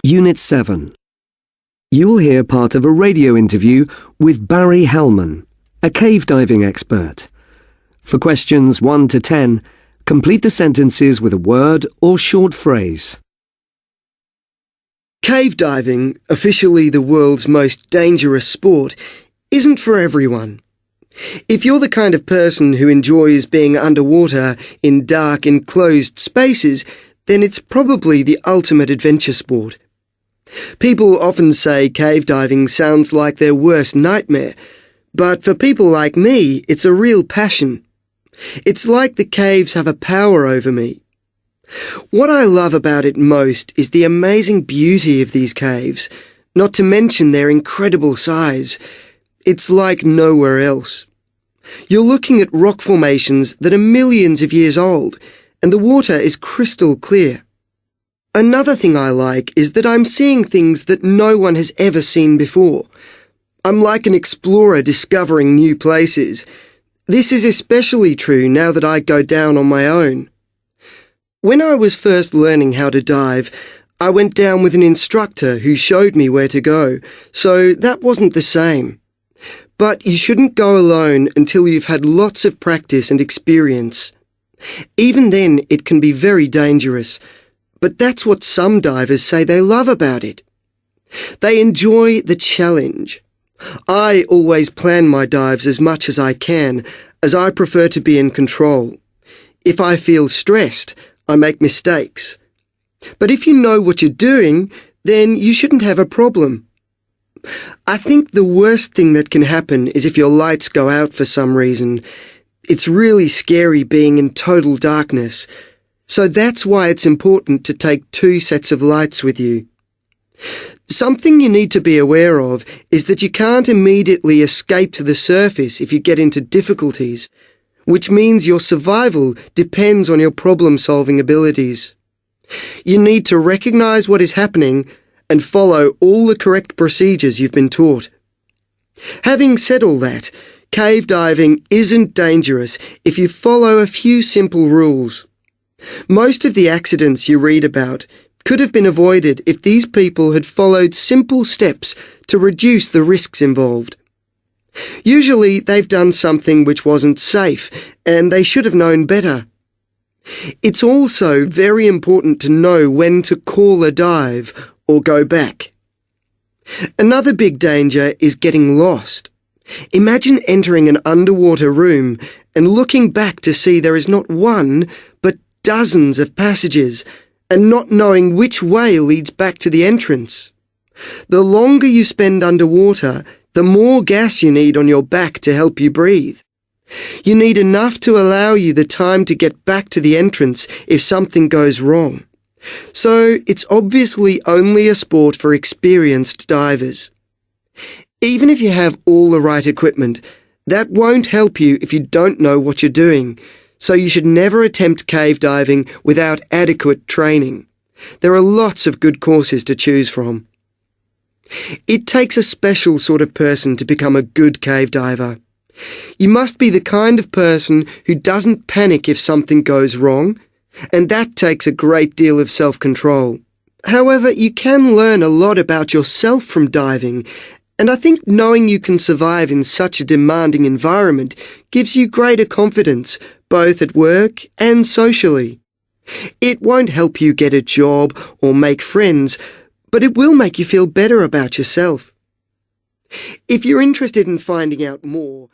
Unit 7. You will hear part of a radio interview with Barry Hellman, a cave diving expert. For questions 1 to 10, complete the sentences with a word or short phrase. Cave diving, officially the world's most dangerous sport, isn't for everyone. If you're the kind of person who enjoys being underwater in dark, enclosed spaces, then it's probably the ultimate adventure sport. People often say cave diving sounds like their worst nightmare, but for people like me, it's a real passion. It's like the caves have a power over me. What I love about it most is the amazing beauty of these caves, not to mention their incredible size. It's like nowhere else. You're looking at rock formations that are millions of years old, and the water is crystal clear. Another thing I like is that I'm seeing things that no one has ever seen before. I'm like an explorer discovering new places. This is especially true now that I go down on my own. When I was first learning how to dive, I went down with an instructor who showed me where to go, so that wasn't the same. But you shouldn't go alone until you've had lots of practice and experience. Even then, it can be very dangerous, but that's what some divers say they love about it. They enjoy the challenge. I always plan my dives as much as I can, as I prefer to be in control. If I feel stressed, I make mistakes. But if you know what you're doing, then you shouldn't have a problem. I think the worst thing that can happen is if your lights go out for some reason. It's really scary being in total darkness. So that's why it's important to take 2 sets of lights with you. Something you need to be aware of is that you can't immediately escape to the surface if you get into difficulties, which means your survival depends on your problem-solving abilities. You need to recognize what is happening and follow all the correct procedures you've been taught. Having said all that, cave diving isn't dangerous if you follow a few simple rules. Most of the accidents you read about could have been avoided if these people had followed simple steps to reduce the risks involved. Usually they've done something which wasn't safe, and they should have known better. It's also very important to know when to call a dive or go back. Another big danger is getting lost. Imagine entering an underwater room and looking back to see there is not one, but dozens of passages, and not knowing which way leads back to the entrance. The longer you spend underwater, the more gas you need on your back to help you breathe. You need enough to allow you the time to get back to the entrance if something goes wrong. So it's obviously only a sport for experienced divers. Even if you have all the right equipment, that won't help you if you don't know what you're doing, so you should never attempt cave diving without adequate training. There are lots of good courses to choose from. It takes a special sort of person to become a good cave diver. You must be the kind of person who doesn't panic if something goes wrong, and that takes a great deal of self-control. However, you can learn a lot about yourself from diving, and I think knowing you can survive in such a demanding environment gives you greater confidence, both at work and socially. It won't help you get a job or make friends, but it will make you feel better about yourself. If you're interested in finding out more,